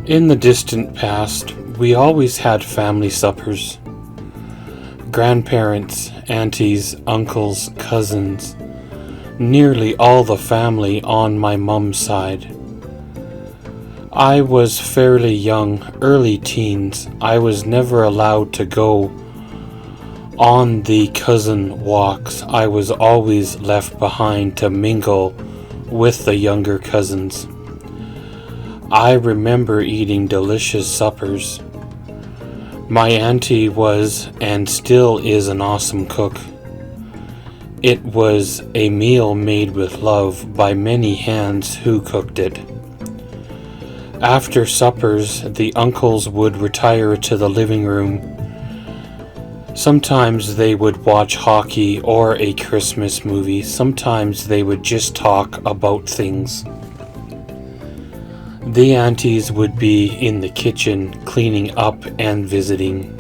In the distant past, we always had family suppers. Grandparents, aunties, uncles, cousins, nearly all the family on my mum's side. I was fairly young, early teens. I was never allowed to go on the cousin walks. I was always left behind to mingle with the younger cousins. I remember eating delicious suppers. My auntie was and still is an awesome cook. It was a meal made with love by many hands who cooked it. After suppers, the uncles would retire to the living room. Sometimes they would watch hockey or a Christmas movie. Sometimes they would just talk about things. The aunties would be in the kitchen cleaning up and visiting.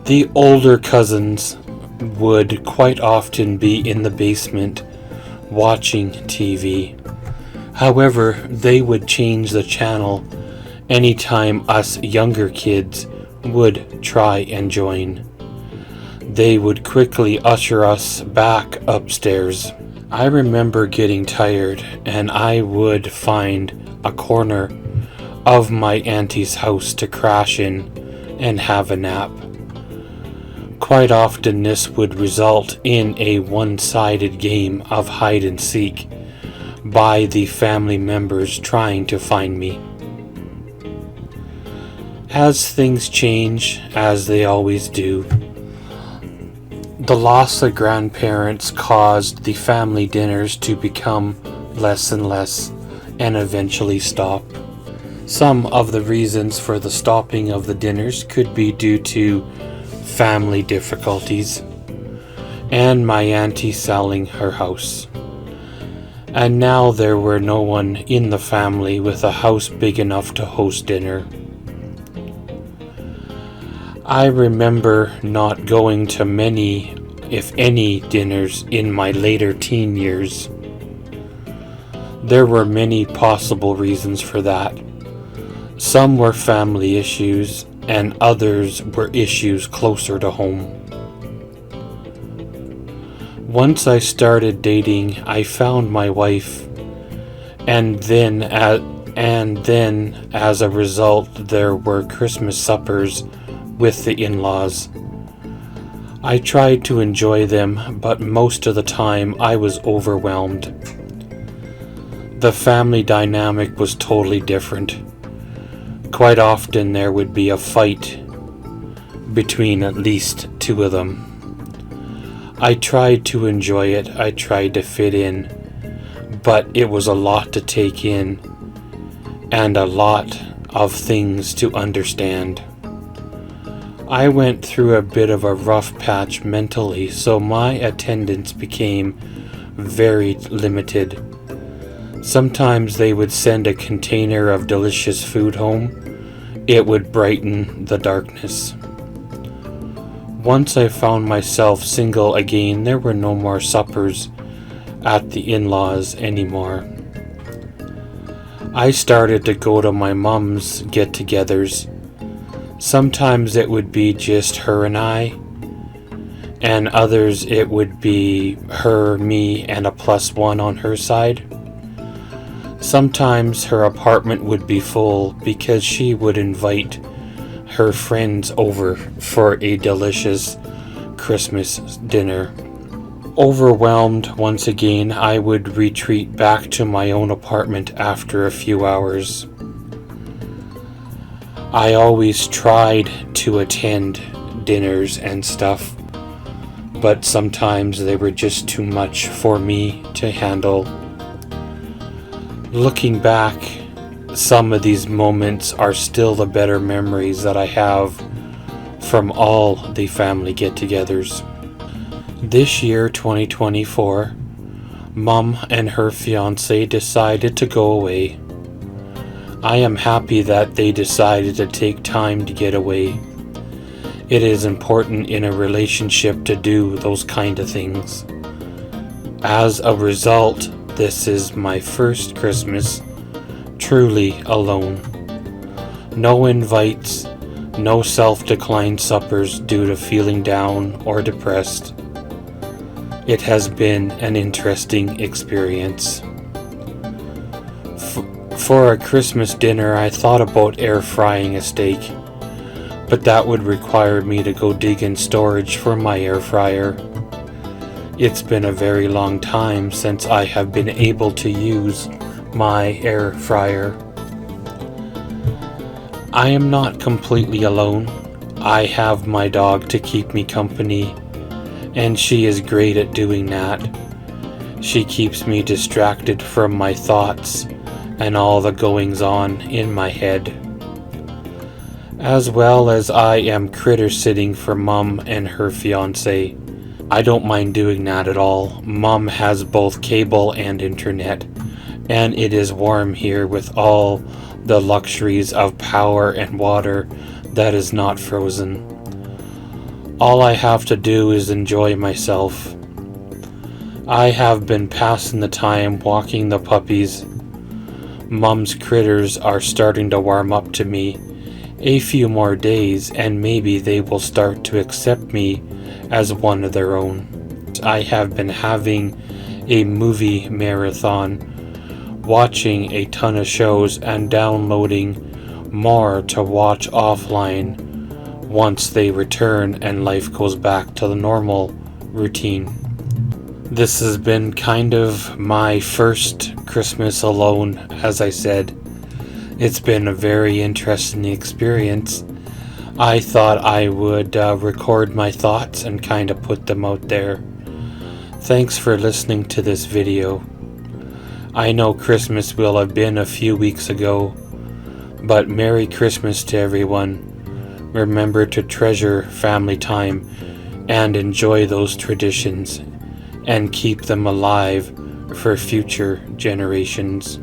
The older cousins would quite often be in the basement watching TV. However, they would change the channel anytime us younger kids would try and join. They would quickly usher us back upstairs. I remember getting tired, and I would find a corner of my auntie's house to crash in and have a nap. Quite often this would result in a one-sided game of hide and seek by the family members trying to find me. As things change, as they always do, the loss of grandparents caused the family dinners to become less and less and eventually stop. Some of the reasons for the stopping of the dinners could be due to family difficulties and my auntie selling her house. And now there were no one in the family with a house big enough to host dinner. I remember not going to many, if any, dinners in my later teen years. There were many possible reasons for that. Some were family issues, and others were issues closer to home. Once I started dating, I found my wife, and then as a result, there were Christmas suppers with the in-laws. I tried to enjoy them, but most of the time I was overwhelmed. The family dynamic was totally different. Quite often there would be a fight between at least two of them. I tried to enjoy it, I tried to fit in, but it was a lot to take in and a lot of things to understand. I went through a bit of a rough patch mentally, so my attendance became very limited. Sometimes they would send a container of delicious food home. It would brighten the darkness. Once I found myself single again, there were no more suppers at the in-laws anymore. I started to go to my mom's get-togethers. Sometimes it would be just her and I, and others it would be her, me, and a +1 on her side. Sometimes her apartment would be full because she would invite her friends over for a delicious Christmas dinner. Overwhelmed once again, I would retreat back to my own apartment after a few hours. I always tried to attend dinners and stuff, but sometimes they were just too much for me to handle. Looking back, some of these moments are still the better memories that I have from all the family get-togethers. This year, 2024, Mom and her fiancé decided to go away. I am happy that they decided to take time to get away. It is important in a relationship to do those kind of things. As a result, this is my first Christmas truly alone. No invites, no self-declined suppers due to feeling down or depressed. It has been an interesting experience. For a Christmas dinner, I thought about air frying a steak, but that would require me to go dig in storage for my air fryer. It's been a very long time since I have been able to use my air fryer. I am not completely alone. I have my dog to keep me company, and she is great at doing that. She keeps me distracted from my thoughts and all the goings on in my head. As well as I am critter sitting for Mum and her fiance. I don't mind doing that at all. Mum has both cable and internet, and it is warm here with all the luxuries of power and water that is not frozen. All I have to do is enjoy myself. I have been passing the time walking the puppies. Mum's critters are starting to warm up to me. A few more days and maybe they will start to accept me as one of their own. I have been having a movie marathon, watching a ton of shows and downloading more to watch offline once they return and life goes back to the normal routine. This has been kind of my first Christmas alone, as I said. It's been a very interesting experience. I thought I would record my thoughts and kind of put them out there. Thanks for listening to this video. I know Christmas will have been a few weeks ago, but Merry Christmas to everyone. Remember to treasure family time and enjoy those traditions and keep them alive for future generations.